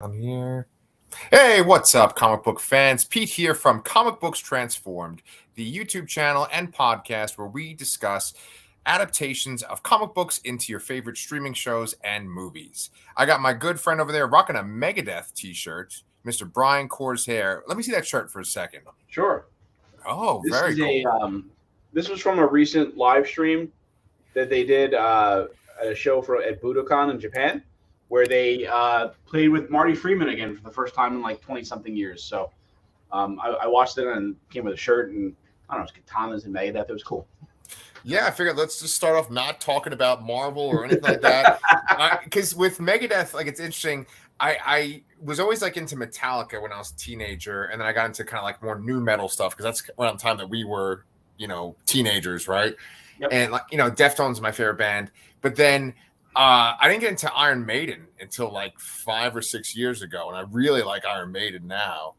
I'm here. Hey, what's up, comic book fans? Pete here from Comic Books Transformed, the YouTube channel and podcast where we discuss adaptations of comic books into your favorite streaming shows and movies. I got my good friend over there rocking a Megadeth t-shirt, Mr. Brian Corsair. Let me see that shirt for a second. Sure. Oh, This very is a cool. this was from a recent live stream that they did at a show at Budokan in Japan, where they played with Marty Freeman again for the first time in like 20 something years. So I watched it and came with a shirt and I don't know, it's katanas and Megadeth. It was cool. Yeah, I figured let's just start off not talking about Marvel or anything like that. Because with Megadeth, like it's interesting. I was always like into Metallica when I was a teenager, and then I got into kind of like more new metal stuff because that's around the time that we were, teenagers, right? Yep. And like Deftones is my favorite band, but then I didn't get into Iron Maiden until like 5 or 6 years ago, and I really like Iron Maiden now.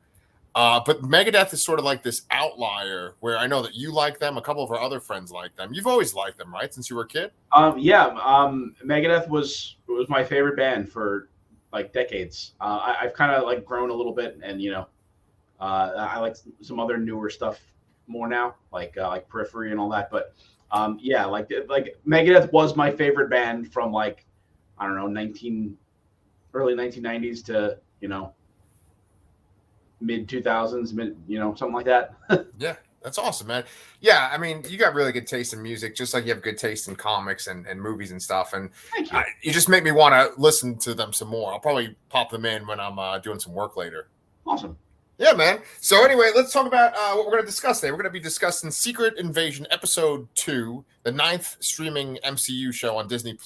But Megadeth is sort of like this outlier where I know that you like them. A couple of our other friends like them. You've always liked them, right? Since you were a kid? Megadeth was my favorite band for like decades. I've kind of like grown a little bit, and I like some other newer stuff more now, like Periphery and all that. But like Megadeth was my favorite band from like I don't know early 1990s to mid 2000s, something like that. Yeah, that's awesome, man. Yeah, I mean, you got really good taste in music, just like you have good taste in comics and movies and stuff. And Thank you. you just make me want to listen to them some more. I'll probably pop them in when I'm doing some work later. Awesome. Yeah, man. So anyway, let's talk about what we're going to discuss today. We're going to be discussing Secret Invasion Episode 2, the 9th streaming MCU show on Disney+.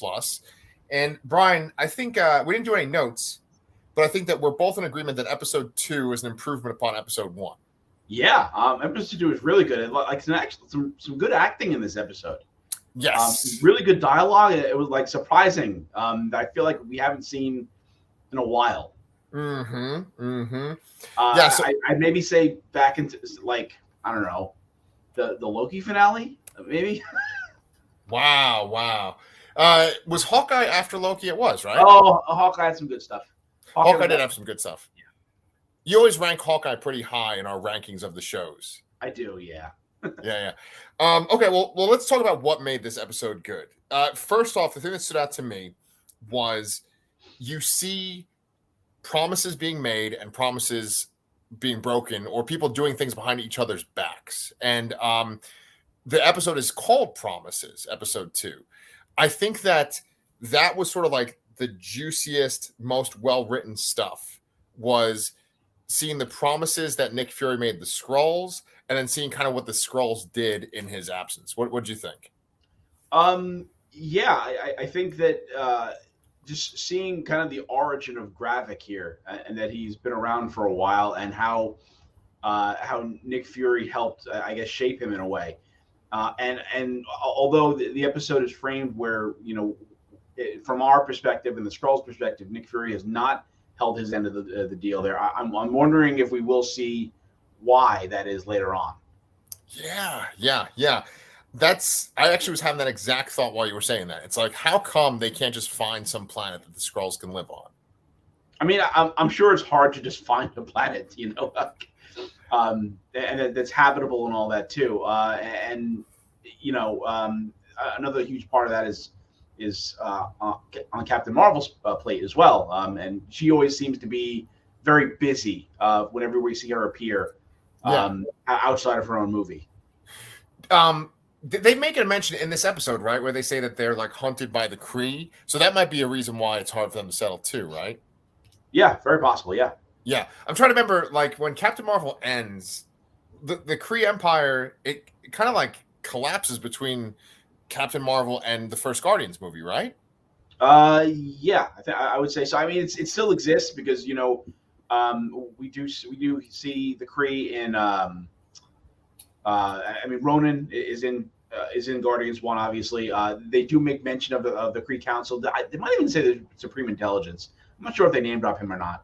And Brian, I think we didn't do any notes, but I think that we're both in agreement that Episode 2 is an improvement upon Episode 1. Yeah, episode 2 is really good. Like some good acting in this episode. Yes. Really good dialogue. It was like surprising. I feel like we haven't seen in a while. Yeah, so I'd maybe say back into like I don't know the Loki finale, maybe. Wow. Was Hawkeye after Loki? It was, right? Oh, Hawkeye had some good stuff. Hawkeye did have some good stuff. Yeah. You always rank Hawkeye pretty high in our rankings of the shows. I do, yeah. Yeah. Okay, well, let's talk about what made this episode good. First off, the thing that stood out to me was you see promises being made and promises being broken, or people doing things behind each other's backs. And the episode is called Promises, Episode 2. I think that was sort of like the juiciest, most well-written stuff was seeing the promises that Nick Fury made the Skrulls, and then seeing kind of what the Skrulls did in his absence. What did you think? Yeah, I think that just seeing kind of the origin of Gravik here, and that he's been around for a while, and how Nick Fury helped, I guess, shape him in a way. And although the episode is framed where from our perspective and the Skrulls' perspective, Nick Fury has not held his end of the deal there. I'm wondering if we will see why that is later on. Yeah. I actually was having that exact thought while you were saying that. It's like, how come they can't just find some planet that the Skrulls can live on? I mean, I'm sure it's hard to just find a planet, and that's habitable and all that too. Another huge part of that is on Captain Marvel's plate as well. And she always seems to be very busy whenever we see her appear outside of her own movie. They make a mention in this episode, right, where they say that they're like hunted by the Kree. So that might be a reason why it's hard for them to settle too, right? Yeah, very possible. Yeah. Yeah, I'm trying to remember, like when Captain Marvel ends, the Kree Empire it kind of like collapses between Captain Marvel and the first Guardians movie, right? Yeah, I would say so. I mean, it still exists because we do see the Kree in. I mean, Ronan is in Guardians 1, obviously. They do make mention of the Kree Council. They might even say the Supreme Intelligence. I'm not sure if they name drop him or not.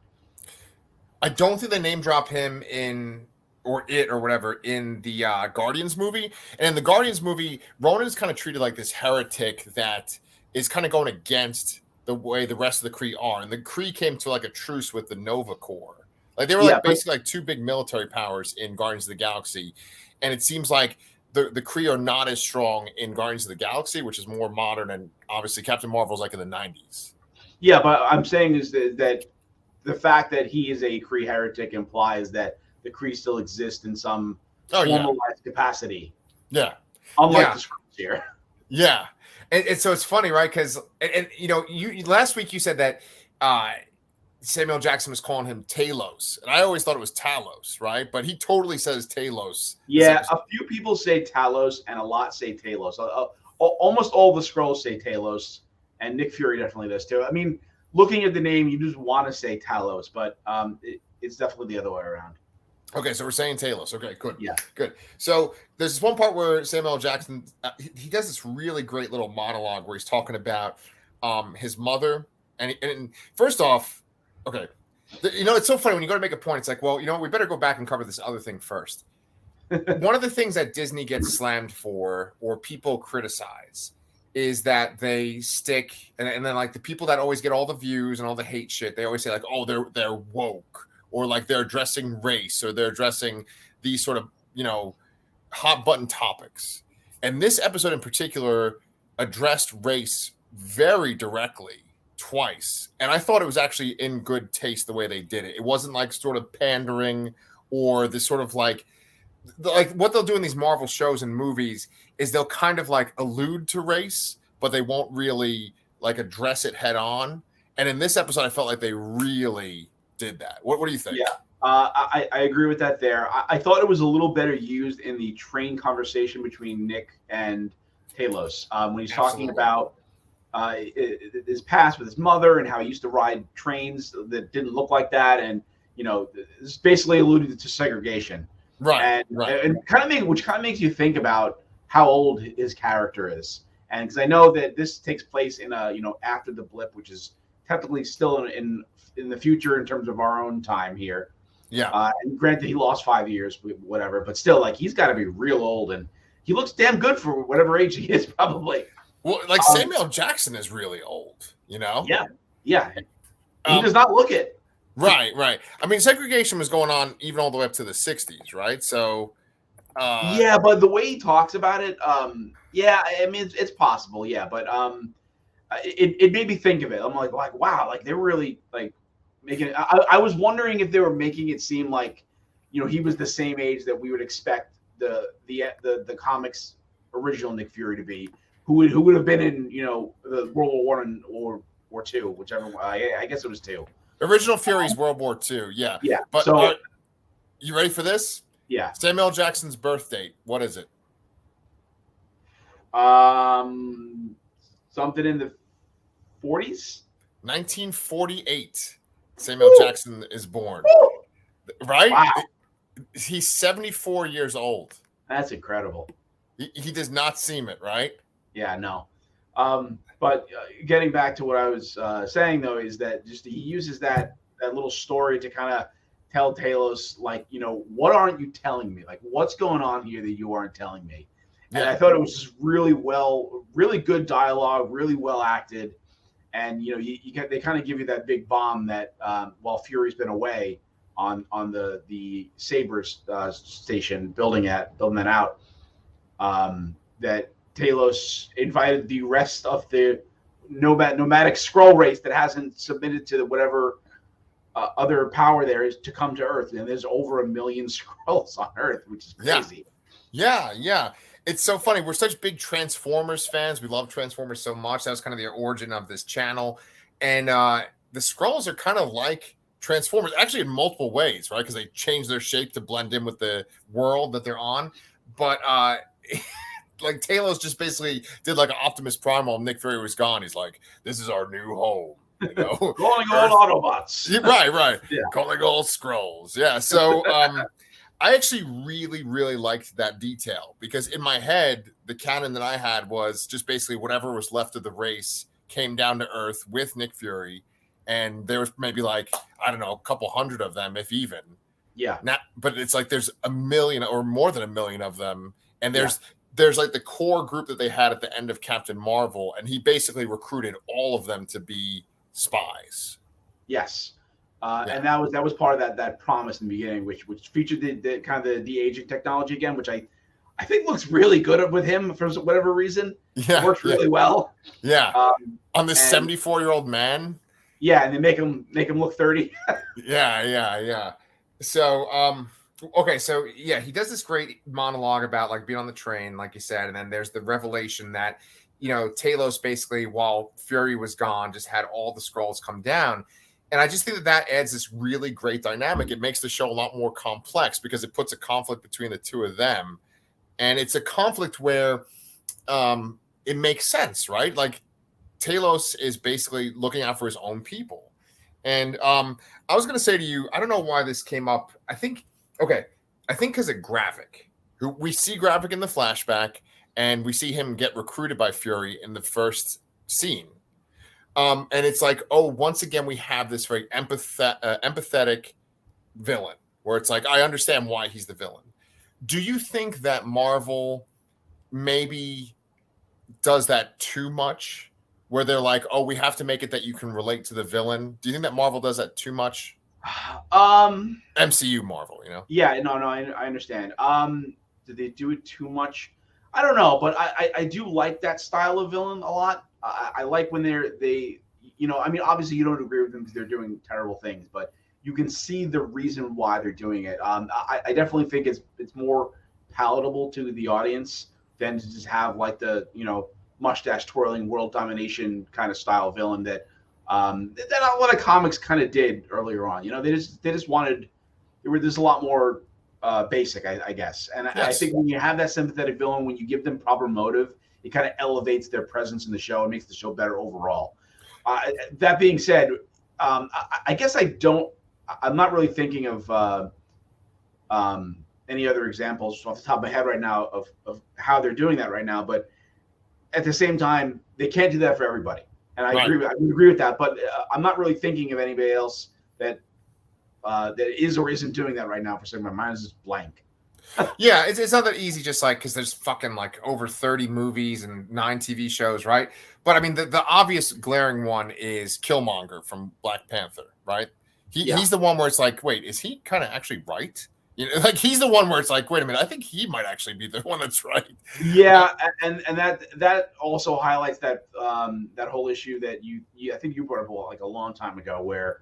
I don't think they name drop him in or whatever in the Guardians movie. And in the Guardians movie, Ronan is kind of treated like this heretic that is kind of going against the way the rest of the Kree are. And the Kree came to like a truce with the Nova Corps. Like they were like basically like two big military powers in Guardians of the Galaxy. And it seems like the Kree are not as strong in Guardians of the Galaxy, which is more modern, and obviously Captain Marvel's like in the 90s. Yeah, but I'm saying is that the fact that he is a Kree heretic implies that the Kree still exist in some formalized capacity. Yeah. Unlike the Skrulls here. Yeah. And so it's funny, right? Because you last week you said that Samuel Jackson was calling him Talos, and I always thought it was Talos, right? But he totally says Talos. Yeah, a few people say Talos, and a lot say Talos. Almost all the Skrulls say Talos, and Nick Fury definitely does too. I mean, looking at the name, you just want to say Talos, but it's definitely the other way around. Okay, so we're saying Talos. Okay, good. Yeah, good. So there's this one part where Samuel Jackson he does this really great little monologue where he's talking about his mother, and first off, okay, it's so funny when you go to make a point. It's like, well, we better go back and cover this other thing first. One of the things that Disney gets slammed for, or people criticize, is that they stick, and then like the people that always get all the views and all the hate shit, they always say like, oh, they're woke. Or like they're addressing race, or they're addressing these sort of, hot button topics. And this episode in particular addressed race very directly twice. And I thought it was actually in good taste the way they did it. It wasn't like sort of pandering or this sort of like what they'll do in these Marvel shows and movies is they'll kind of like allude to race, but they won't really like address it head on. And in this episode, I felt like they really did that. What do you think? Yeah, I agree with that there. I thought it was a little better used in the train conversation between Nick and Talos when he's talking about his past with his mother and how he used to ride trains that didn't look like that, and this basically alluded to segregation, right? And which kind of makes you think about how old his character is, and because I know that this takes place in after the blip, which is technically still in the future in terms of our own time here. Yeah. And granted, he lost 5 years, whatever, but still, like, he's got to be real old, and he looks damn good for whatever age he is, probably. Well, like Samuel Jackson is really old, Yeah. He does not look it. Right. I mean, segregation was going on even all the way up to the 60s, right? So. Yeah, but the way he talks about it, I mean, it's possible, yeah, but it made me think of it. I'm like, wow, like they're really like making it. I was wondering if they were making it seem like, he was the same age that we would expect the comics original Nick Fury to be, who would have been in the World War I or War II, whichever one. I guess it was II. Original Fury's World War II, yeah. Yeah. But so, you ready for this? Yeah. Samuel Jackson's birth date. What is it? Something in the 40s? 1948. Samuel Jackson is born. Right? Wow. He's 74 years old. That's incredible. He does not seem it, right? Yeah, no. But getting back to what I was saying, though, is that just he uses that little story to kind of tell Talos, like, what aren't you telling me? Like, what's going on here that you aren't telling me? And I thought it was just really good dialogue, really well acted. And, they kind of give you that big bomb that while Fury's been away on the Sabres station, building that out, that Talos invited the rest of the nomadic Skrull race that hasn't submitted to whatever other power there is to come to Earth. And there's over 1 million Skrulls on Earth, which is crazy. Yeah. It's so funny. We're such big Transformers fans. We love Transformers so much. That was kind of the origin of this channel. And the Skrulls are kind of like Transformers, actually in multiple ways, right? Because they change their shape to blend in with the world that they're on. But like Talos just basically did like an Optimus Prime while Nick Fury was gone. He's like, this is our new home. Calling all Autobots. Right. Yeah. Calling all Skrulls. Yeah. So I actually really, really liked that detail because in my head, the canon that I had was just basically whatever was left of the race came down to Earth with Nick Fury. And there was maybe like, I don't know, a couple hundred of them, if even. Yeah. But it's like there's 1 million or more than 1 million of them. And there's like the core group that they had at the end of Captain Marvel. And he basically recruited all of them to be spies. Yes. Yeah. And that was part of that promise in the beginning, which featured the kind of the de-aging technology again, which I think looks really good with him for whatever reason. Yeah, It works really well. Yeah, on this and- 74-year-old man. Yeah, and they make him look 30. Yeah. So, okay, so yeah, he does this great monologue about like being on the train, like you said, and then there's the revelation that Talos basically, while Fury was gone, just had all the scrolls come down. And I just think that adds this really great dynamic. It makes the show a lot more complex because it puts a conflict between the two of them. And it's a conflict where it makes sense, right? Like Talos is basically looking out for his own people. And I was going to say to you, I don't know why this came up. I think because of Gravik, who we see Gravik in the flashback, and we see him get recruited by Fury in the first scene. And it's like, oh, once again, we have this very empathetic villain where it's like, I understand why he's the villain. Do you think that Marvel maybe does that too much, where they're like, oh, we have to make it that you can relate to the villain? Do you think that Marvel does that too much? MCU Marvel, Yeah, no, I understand. Did they do it too much? I don't know, but I do like that style of villain a lot. I like when they I mean, obviously you don't agree with them because they're doing terrible things, but you can see the reason why they're doing it. I definitely think it's more palatable to the audience than to just have like the mustache twirling world domination kind of style villain that a lot of comics kind of did earlier on. They just wanted there's a lot more basic, I guess. And yes. I think when you have that sympathetic villain, when you give them proper motive, it kind of elevates their presence in the show and makes the show better overall. That being said, I guess I'm not really thinking of any other examples off the top of my head right now of how they're doing that right now. But at the same time, they can't do that for everybody. And I agree with that. But I'm not really thinking of anybody else that is or isn't doing that right now. For some, my mind is just blank. Yeah, it's not that easy. Just like because there's fucking like over 30 movies and 9 TV shows, right? But I mean, the obvious glaring one is Killmonger from Black Panther, right? He's the one where it's like, wait, is he kind of actually right? Like he's the one where it's like, wait a minute, I think he might actually be the one that's right. Yeah, and that also highlights that that whole issue that you I think you brought up like a long time ago, where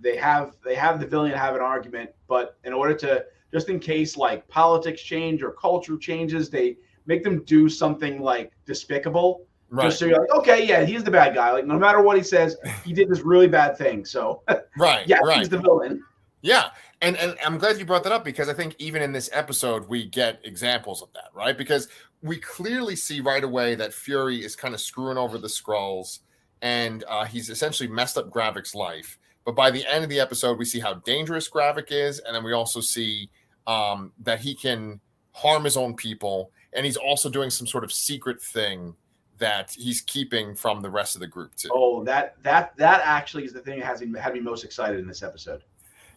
they have the villain have an argument, but in order to, just in case like politics change or culture changes, they make them do something like despicable. Right. Just so you're like, okay, yeah, he's the bad guy. Like no matter what he says, he did this really bad thing. So right, he's the villain. Yeah. And I'm glad you brought that up, because I think even in this episode, we get examples of that, right? Because we clearly see right away that Fury is kind of screwing over the Skrulls, and he's essentially messed up Gravik's life. But by the end of the episode, we see how dangerous Gravik is, and then we also see that he can harm his own people, and he's also doing some sort of secret thing that he's keeping from the rest of the group too. Oh, that actually is the thing that had me most excited in this episode.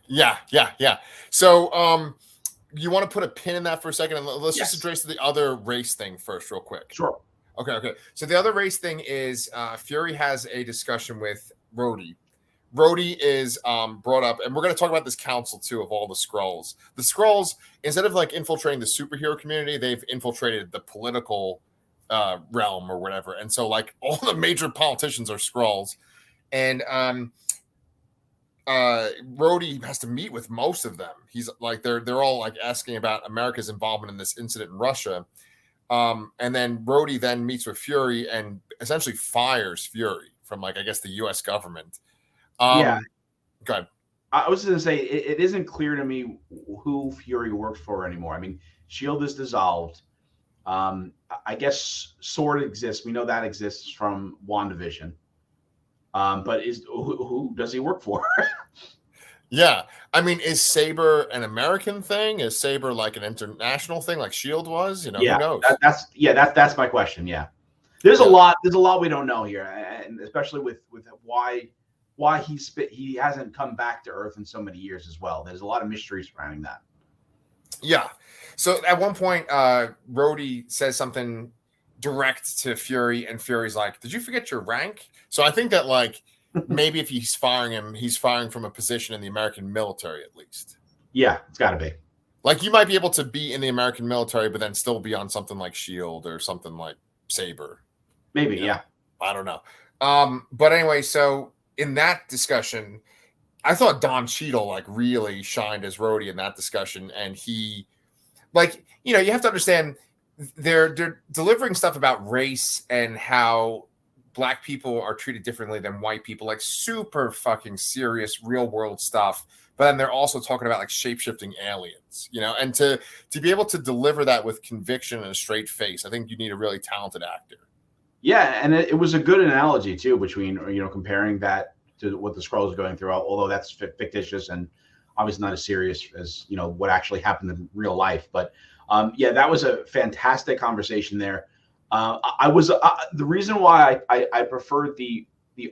Yeah. So, you want to put a pin in that for a second, and let's just address the other race thing first, real quick. Sure. Okay. So the other race thing is Fury has a discussion with Rhodey. Rhodey is brought up, and we're going to talk about this council too of all the Skrulls. The Skrulls, instead of like infiltrating the superhero community, they've infiltrated the political realm or whatever, and so like all the major politicians are Skrulls, and Rhodey has to meet with most of them. He's like they're all like asking about America's involvement in this incident in Russia, and then Rhodey then meets with Fury and essentially fires Fury from like I guess the U.S. government. Yeah, go ahead. I was going to say it isn't clear to me who Fury works for anymore. I mean, S.H.I.E.L.D. is dissolved. I guess S.W.O.R.D. exists. We know that exists from WandaVision. But who does he work for? Yeah. I mean, is Saber an American thing? Is Saber like an international thing like S.H.I.E.L.D. was? Who knows? That's my question. Yeah. There's a lot we don't know here. And especially with why he hasn't come back to Earth in so many years as well. There's a lot of mystery surrounding that. Yeah. So at one point, Rhodey says something direct to Fury, and Fury's like, "Did you forget your rank?" So I think that like maybe if he's firing him, he's firing from a position in the American military at least. Yeah, it's got to be. Like you might be able to be in the American military, but then still be on something like Shield or something like Saber. Maybe, Yeah. yeah. I don't know. But anyway, so in that discussion, I thought Don Cheadle like really shined as Rhodey in that discussion, and he, like, you have to understand they're delivering stuff about race and how black people are treated differently than white people, like super fucking serious real world stuff. But then they're also talking about like shape-shifting aliens, and to be able to deliver that with conviction and a straight face, I think you need a really talented actor. Yeah, and it was a good analogy too between comparing that to what the Skrulls are going through. Although that's fictitious and obviously not as serious as what actually happened in real life. But yeah, that was a fantastic conversation there. The reason why I preferred the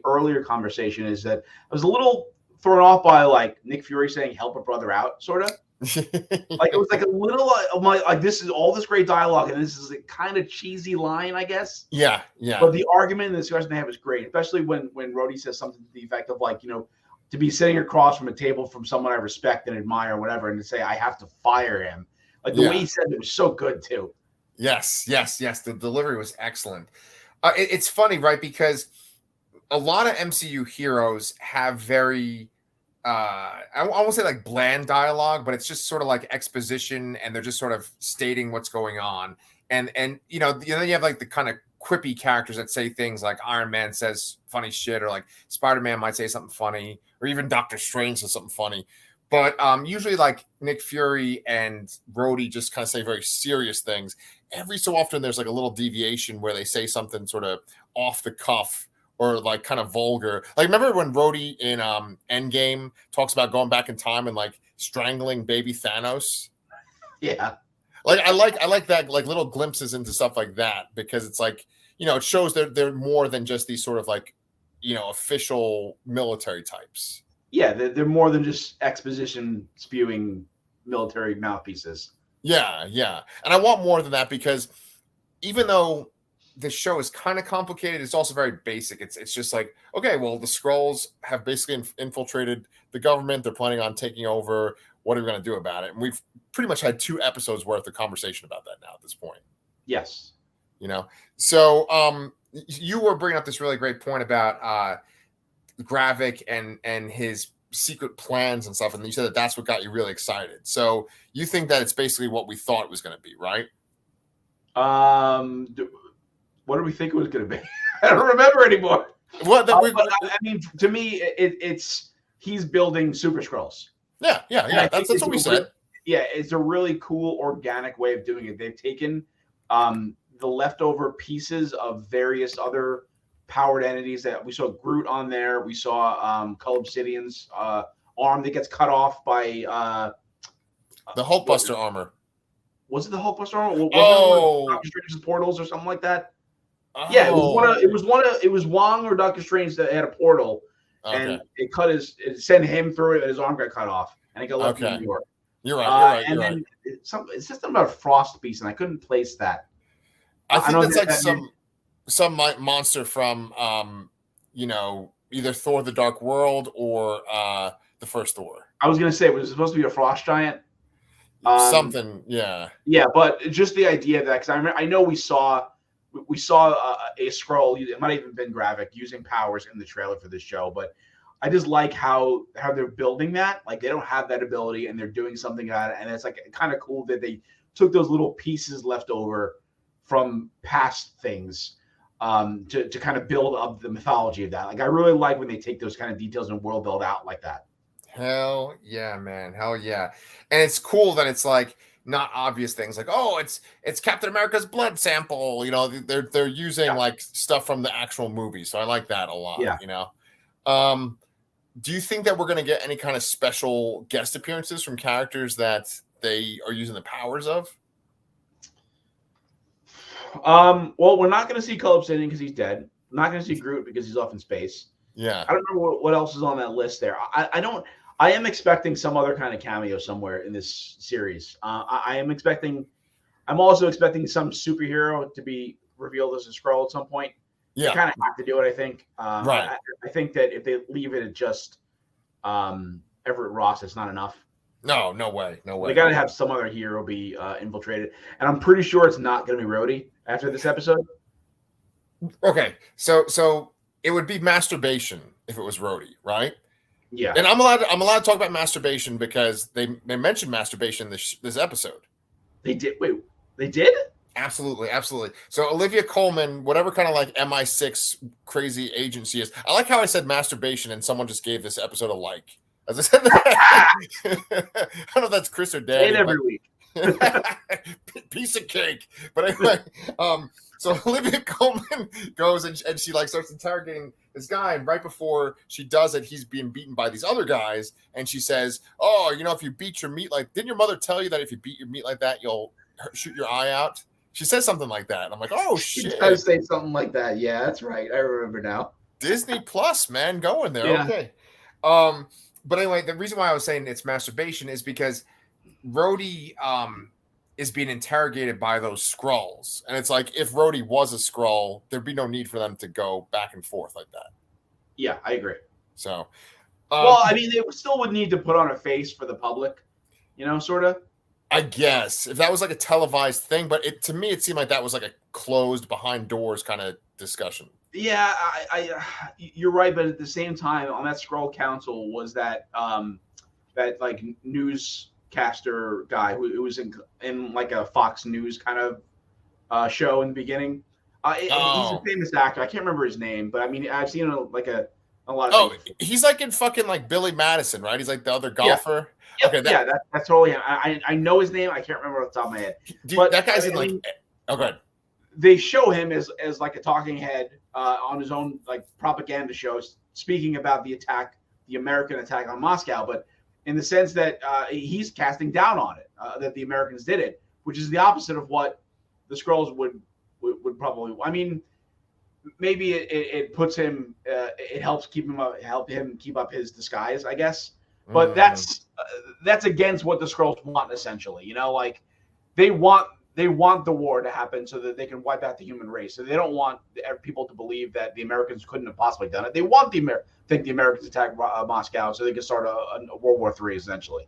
earlier conversation is that I was a little thrown off by like Nick Fury saying "help a brother out," sort of. Like it was like a little like this is all this great dialogue and this is a kind of cheesy line, I guess. Yeah. But the argument and the discussion they have is great, especially when Rhodey says something to the effect of like, to be sitting across from a table from someone I respect and admire or whatever, and to say I have to fire him. Like the way he said it was so good too. Yes. The delivery was excellent. It's funny, right? Because a lot of MCU heroes have very I won't say like bland dialogue, but it's just sort of like exposition, and they're just sort of stating what's going on. And then you have like the kind of quippy characters that say things like Iron Man says funny shit, or like Spider-Man might say something funny, or even Doctor Strange says something funny. But usually like Nick Fury and Rhodey just kind of say very serious things. Every so often there's like a little deviation where they say something sort of off the cuff or like kind of vulgar. Like remember when Rhodey in Endgame talks about going back in time and like strangling baby Thanos? Yeah. Like I like that, like little glimpses into stuff like that, because it's like, it shows they're more than just these sort of like, official military types. Yeah, they're more than just exposition spewing military mouthpieces. Yeah. And I want more than that, because even though the show is kind of complicated, it's also very basic. It's just like, okay, well, the Skrulls have basically infiltrated the government. They're planning on taking over. What are we going to do about it? And we've pretty much had 2 episodes worth of conversation about that now at this point. Yes. So you were bringing up this really great point about Gravik and his secret plans and stuff, and you said that's what got you really excited. So you think that it's basically what we thought it was going to be, right? What do we think it was going to be? I don't remember anymore. What? I mean, to me, it's he's building Super Skrulls. Yeah. That's what we said. Yeah, it's a really cool organic way of doing it. They've taken the leftover pieces of various other powered entities that we saw Groot on there. We saw Cull Obsidian's arm that gets cut off by the Hulkbuster armor. Was it the Hulkbuster armor? Doctor Strange's portals or something like that. Oh. Yeah, it was Wong or Doctor Strange that had a portal, and it sent him through it, and his arm got cut off, and he got left in New York. You're right. It's just something about a frost beast, and I couldn't place that. I think that's like some monster from either Thor: The Dark World or the first Thor. I was gonna say, was it supposed to be a frost giant? Something, yeah. Yeah, but just the idea that, because I know we saw a Skrull. It might have even been Gravik using powers in the trailer for this show, but I just like how they're building that. Like they don't have that ability, and they're doing something about it, and it's like kind of cool that they took those little pieces left over from past things to kind of build up the mythology of that. Like I really like when they take those kind of details and world build out like that. Hell yeah, man. Hell yeah. And it's cool that it's like not obvious things like, oh, it's Captain America's blood sample. They're using like stuff from the actual movie. So I like that a lot. Yeah. Do you think that we're going to get any kind of special guest appearances from characters that they are using the powers of? Well, we're not going to see Cull Obsidian because he's dead. We're not going to see Groot because he's off in space. Yeah. I don't remember what else is on that list there. I am expecting some other kind of cameo somewhere in this series. I'm also expecting some superhero to be revealed as a Skrull at some point. They Yeah. kind of have to do it, I think. Right. I think that if they leave it at just Everett Ross, it's not enough. No, no way. No way. They got to have some other hero be infiltrated, and I'm pretty sure it's not going to be Rhodey after this episode. Okay. So it would be masturbation if it was Rhodey, right? Yeah, And I'm allowed to talk about masturbation because they mentioned masturbation this episode. they did. Wait, they did? Absolutely, absolutely. So Olivia Colman, whatever kind of like MI6 crazy agent she is, I like how I said masturbation and someone just gave this episode a like. As I said, I don't know if that's Chris or Say Dan. it every week. Piece of cake. But anyway, so Olivia Colman goes and she like starts interrogating this guy, and right before she does it, he's being beaten by these other guys, and she says, "Oh, you know, if you beat your meat like, didn't your mother tell you that if you beat your meat like that, you'll shoot your eye out?" She says something like that. And I'm like, "Oh She shit!" does say something like that. Yeah, that's right. I remember now. Disney Plus, man, going there. Yeah. Okay. But anyway, the reason why I was saying it's masturbation is because Rhodey is being interrogated by those Skrulls. And it's like if Rhodey was a Skrull, there'd be no need for them to go back and forth like that. Yeah, I agree. So Well, I mean, they still would need to put on a face for the public, sort of. I guess if that was like a televised thing, but to me it seemed like that was like a closed behind doors kind of discussion. Yeah, you're right, but at the same time, on that Skrull Council was that that like newscaster guy who was in like a Fox News kind of show in the beginning. He's a famous actor. I can't remember his name, but I mean, I've seen a lot of. Oh, he's like in fucking like Billy Madison, right? He's like the other golfer. Yeah. Okay, that's totally him. I know his name. I can't remember off the top of my head. Dude, But that guy's I in like. mean, Oh, go ahead. they show him as like a talking head on his own like propaganda shows, speaking about the American attack on Moscow, but in the sense that he's casting down on it, that the Americans did it, which is the opposite of what the Skrulls would probably. I mean, maybe it puts him, it helps help him keep up his disguise, I guess. But that's against what the Skrulls want, essentially. Like they want the war to happen so that they can wipe out the human race. So they don't want people to believe that the Americans couldn't have possibly done it. They want think the Americans attacked Moscow so they can start a World War III, essentially.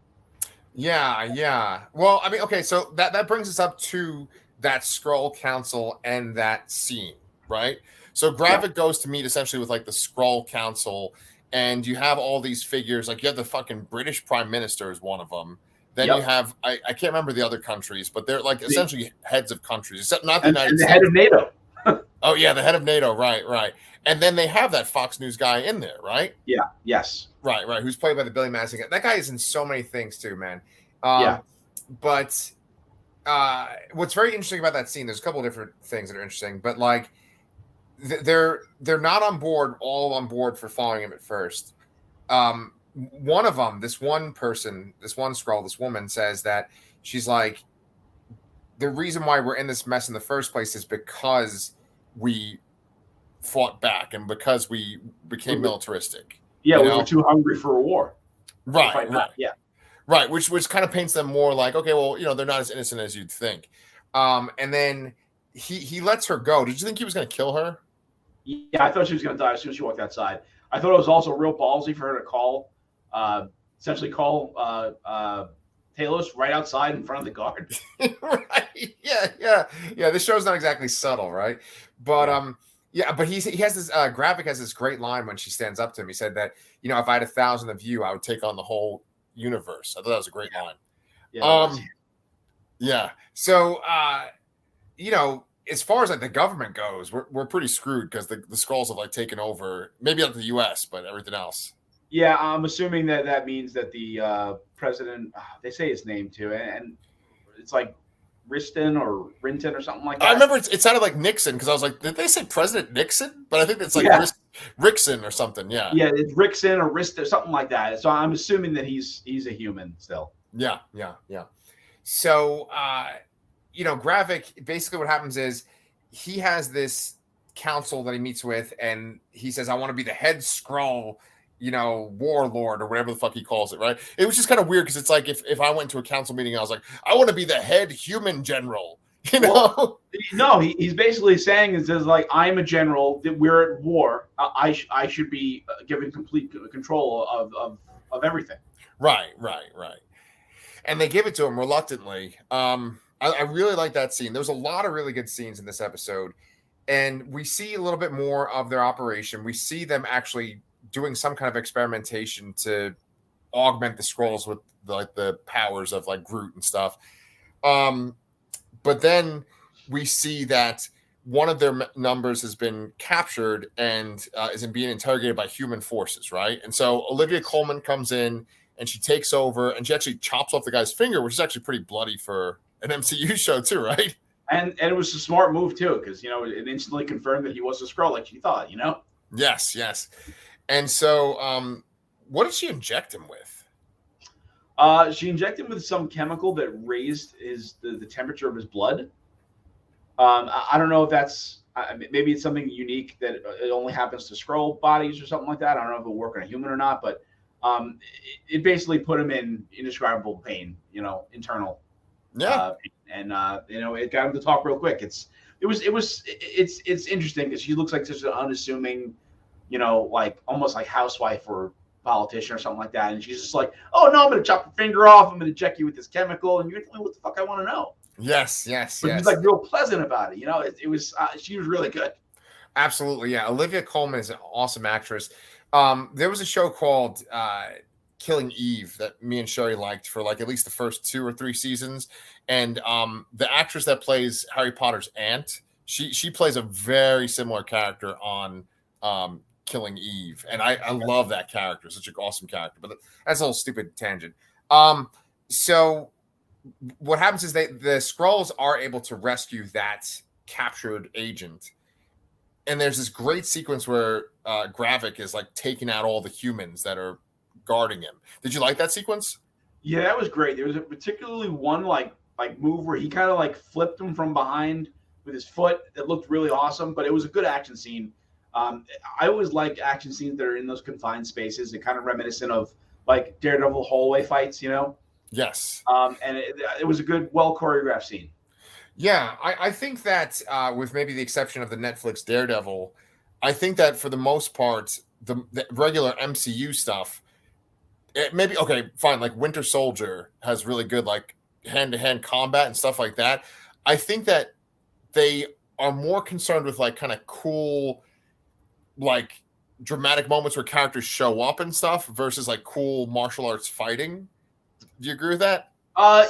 Yeah. Well, I mean, okay, so that brings us up to that Skrull Council and that scene, right? So Gravik goes to meet essentially with like the Skrull Council, and you have all these figures. Like you have the fucking British Prime Minister is one of them. Then you have I can't remember the other countries, but they're like essentially heads of countries, except not the United States. The head of NATO. Oh yeah, the head of NATO, right. And then they have that Fox News guy in there, right? Yeah. Yes. Right. Who's played by the Billy Madison guy. That guy is in so many things too, man. Yeah. But what's very interesting about that scene, there's a couple of different things that are interesting, but like they're not all on board for following him at first. One of them, this one Skrull, this woman says that she's like, the reason why we're in this mess in the first place is because we fought back and because we became militaristic. Yeah, we were too hungry for a war. Right. Yeah. Right, which kind of paints them more like, okay, well, they're not as innocent as you'd think. And then he lets her go. Did you think he was going to kill her? Yeah, I thought she was going to die as soon as she walked outside. I thought it was also real ballsy for her to essentially call Talos right outside in front of the guard. Right. Yeah. This show's not exactly subtle, right? But but he has this Gravik has this great line when she stands up to him. He said that, if I had 1,000 of you, I would take on the whole universe. I thought that was a great line. Yeah. So as far as like the government goes, we're pretty screwed because the Skrulls have like taken over, maybe not the US, but everything else. Yeah, I'm assuming that means that the president, they say his name too, and it's like Riston or Rinton or something like that. I remember it sounded like Nixon because I was like, did they say President Nixon? But I think it's like Rickson or something. Yeah. Yeah, it's Rickson or Rist or something like that. So I'm assuming that he's a human still. Yeah. So Gravik, basically what happens is he has this council that he meets with, and he says, I want to be the head Skrull, warlord or whatever the fuck he calls it, right? It was just kind of weird because it's like if I went to a council meeting and I was like, I want to be the head human general, You know? Well, no, he's basically saying is like, I'm a general, that we're at war. I should be given complete control of everything. Right. And they give it to him reluctantly. I really like that scene. There's a lot of really good scenes in this episode, and we see a little bit more of their operation. We see them actually doing some kind of experimentation to augment the Skrulls with the powers of like Groot and stuff. But then we see that one of their numbers has been captured and is being interrogated by human forces, right? And so Olivia Colman comes in and she takes over and she actually chops off the guy's finger, which is actually pretty bloody for an MCU show too, right? And it was a smart move too, because it instantly confirmed that he was a Skrull, like she thought. Yes. And so, what did she inject him with? She injected him with some chemical that raised the temperature of his blood. I don't know if that's maybe it's something unique that it only happens to Skrull bodies or something like that. I don't know if it'll work on a human or not, but it basically put him in indescribable pain, internal. Yeah. It got him to talk real quick. It's interesting because she looks like such an unassuming, like almost like housewife or politician or something like that. And she's just like, oh no, I'm going to chop your finger off. I'm going to inject you with this chemical. And you're telling me what the fuck I want to know. Yes. But she's like real pleasant about it. It was, she was really good. Absolutely. Yeah. Olivia Colman is an awesome actress. There was a show called Killing Eve that me and Sherry liked for like at least the first 2 or 3 seasons. And the actress that plays Harry Potter's aunt, she plays a very similar character on Killing Eve. And I love that character. Such an awesome character. But that's a little stupid tangent. So what happens is the Skrulls are able to rescue that captured agent. And there's this great sequence where Gravik is like taking out all the humans that are guarding him. Did you like that sequence? Yeah, that was great. There was a particularly one like move where he kind of like flipped him from behind with his foot. It looked really awesome, but it was a good action scene. I always like action scenes that are in those confined spaces. It kind of reminiscent of like Daredevil hallway fights, Yes. And it was a good, well choreographed scene. Yeah, I think that with maybe the exception of the Netflix Daredevil, I think that for the most part, the regular MCU stuff, maybe okay, fine. Like Winter Soldier has really good like hand-to-hand combat and stuff like that. I think that they are more concerned with like kind of cool, like dramatic moments where characters show up and stuff versus like cool martial arts fighting. Do you agree with that?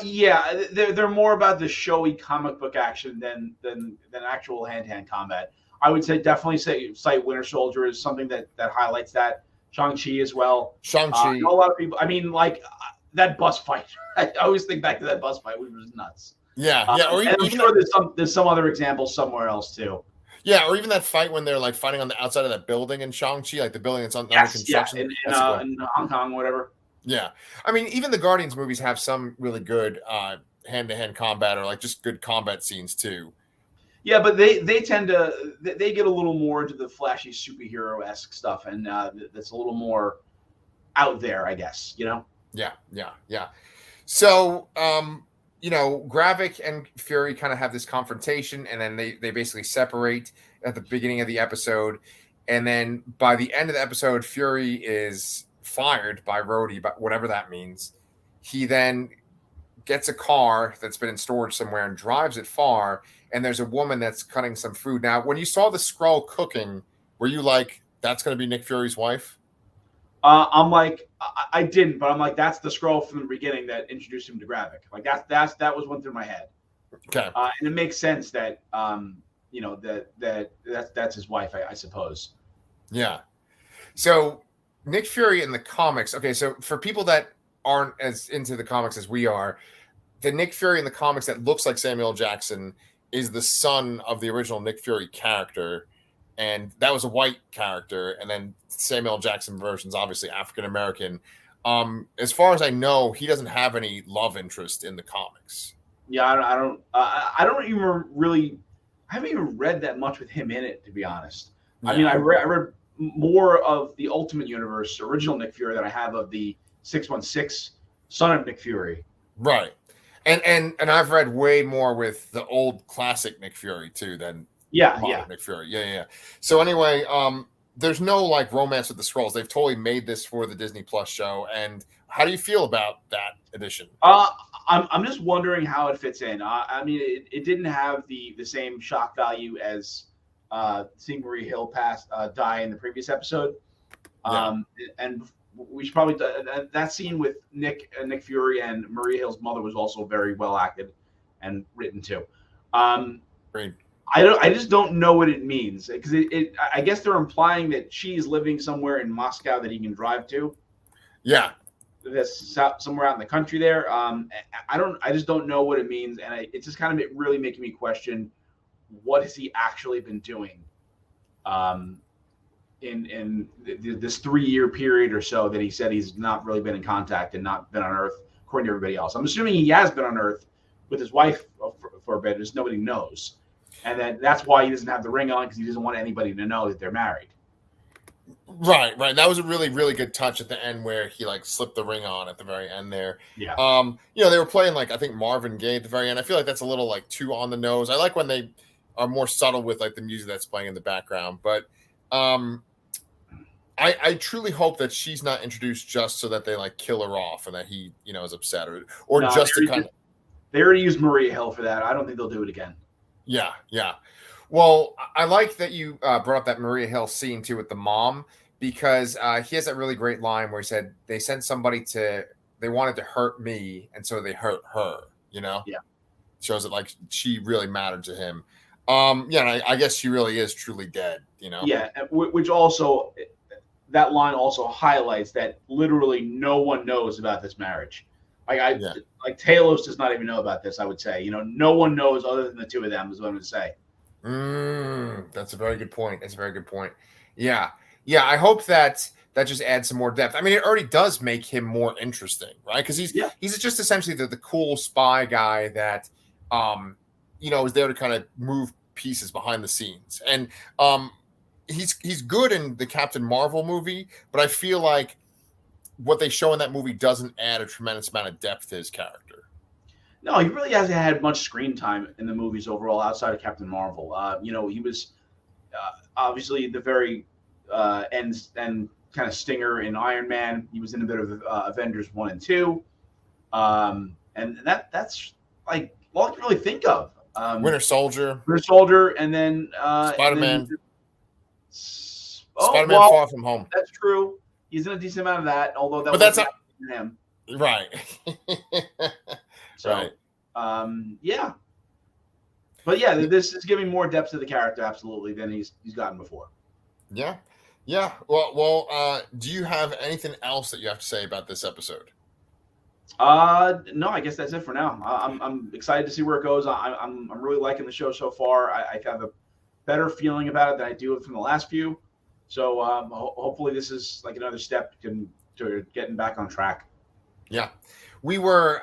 Yeah, they're more about the showy comic book action than actual hand-to-hand combat. I would say definitely cite Winter Soldier as something that highlights that. Shang-Chi as well. Shang-Chi. A lot of people. I mean, like that bus fight. I always think back to that bus fight, which was nuts. Yeah. Or and I'm sure there's some other examples somewhere else too. Yeah, or even that fight when they're like fighting on the outside of that building in Shang-Chi, like the building that's under construction. Yeah, in Hong Kong, whatever. Yeah. I mean, even the Guardians movies have some really good hand-to-hand combat or like just good combat scenes too. Yeah, but they tend to they get a little more into the flashy superhero-esque stuff, and that's a little more out there, I guess. Yeah. So, Gravik and Fury kind of have this confrontation, and then they basically separate at the beginning of the episode, and then by the end of the episode, Fury is fired by Rhodey, but whatever that means. He then gets a car that's been in storage somewhere and drives it far, and there's a woman that's cutting some food. Now, when you saw the Skrull cooking, were you like, that's going to be Nick Fury's wife? I'm like, I didn't, but I'm like, that's the Skrull from the beginning that introduced him to Gravik. Like that was one through my head. Okay. And it makes sense that that's his wife, I suppose. Yeah. So Nick Fury in the comics. Okay, so for people that aren't as into the comics as we are, the Nick Fury in the comics that looks like Samuel Jackson is the son of the original Nick Fury character, and that was a white character, and then Samuel Jackson version's obviously African American. As far as I know, he doesn't have any love interest in the comics. Yeah, I don't even really. I haven't even read that much with him in it, to be honest. Yeah. I mean, I read more of the Ultimate Universe original Nick Fury than I have of the 616 son of Nick Fury. Right. And I've read way more with the old classic Nick Fury too than Yeah, modern yeah. Nick Fury. Yeah. So anyway, there's no like romance with the scrolls. They've totally made this for the Disney Plus show. And how do you feel about that edition? I'm just wondering how it fits in. I mean, it didn't have the same shock value as seeing Maria Hill die in the previous episode. And we should probably that scene with Nick Fury and Maria Hill's mother was also very well acted and written too. Great. I just don't know what it means because I guess they're implying that she's living somewhere in Moscow that he can drive to. Yeah. That's somewhere out in the country there. I just don't know what it means, and it's just kind of really making me question what has he actually been doing, in this 3-year period or so that he said he's not really been in contact and not been on Earth, according to everybody else. I'm assuming he has been on Earth with his wife for a bit, just nobody knows, and that's why he doesn't have the ring on because he doesn't want anybody to know that they're married. Right. That was a really, really good touch at the end where he like slipped the ring on at the very end there. Yeah. They were playing like I think Marvin Gaye at the very end. I feel like that's a little like too on the nose. I like when they are more subtle with like the music that's playing in the background. But I truly hope that she's not introduced just so that they like kill her off and that he, is upset or No, just to kind of. They already used Maria Hill for that. I don't think they'll do it again. Yeah. Well, I like that you brought up that Maria Hill scene too with the mom because he has that really great line where he said they sent somebody they wanted to hurt me and so they hurt her. Yeah. Shows that like she really mattered to him. I guess she really is truly dead. Yeah, which also that line also highlights that literally no one knows about this marriage. Like Talos does not even know about this. I would say, no one knows other than the two of them. Is what I'm going to say. That's a very good point. Yeah. I hope that just adds some more depth. I mean, it already does make him more interesting, right? Because he's just essentially the cool spy guy that, is there to kind of move pieces behind the scenes. And he's good in the Captain Marvel movie, but I feel like what they show in that movie doesn't add a tremendous amount of depth to his character. No, he really hasn't had much screen time in the movies overall outside of Captain Marvel. He was obviously the very end kind of stinger in Iron Man. He was in a bit of Avengers 1 and 2. And that's like all I can really think of. Winter Soldier, and then Spider-Man. Spider-Man Far From Home. That's true. He's in a decent amount of that, although that's him. Right. So, yeah. But yeah, this is giving more depth to the character, absolutely, than he's gotten before. Yeah. Well, do you have anything else that you have to say about this episode? No, I guess that's it for now. I'm excited to see where it goes. I'm really liking the show so far. I have a better feeling about it than I do from the last few. So hopefully this is like another step to getting back on track. Yeah. We were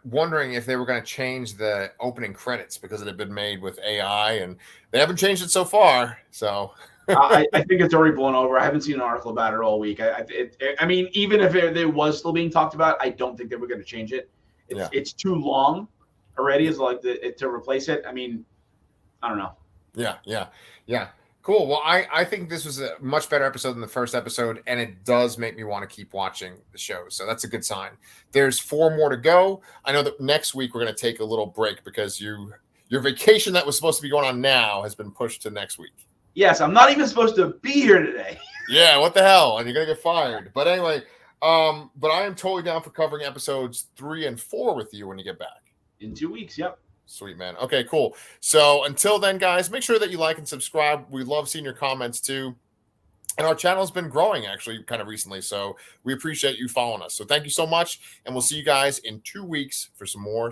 wondering if they were going to change the opening credits because it had been made with AI, and they haven't changed it so far. So I think it's already blown over. I haven't seen an article about it all week. I mean, even if it was still being talked about, I don't think they were going to change it. It's too long already. Is like to replace it. I mean, I don't know. Yeah. Cool. Well, I think this was a much better episode than the first episode, and it does make me want to keep watching the show. So that's a good sign. There's 4 more to go. I know that next week we're going to take a little break because your vacation that was supposed to be going on now has been pushed to next week. Yes, I'm not even supposed to be here today. Yeah, what the hell? And you're going to get fired. But anyway, but I am totally down for covering episodes 3 and 4 with you when you get back. In 2 weeks, yep. Sweet, man. Okay, cool. So until then, guys, make sure that you like and subscribe. We love seeing your comments too. And our channel has been growing actually kind of recently. So we appreciate you following us. So thank you so much. And we'll see you guys in 2 weeks for some more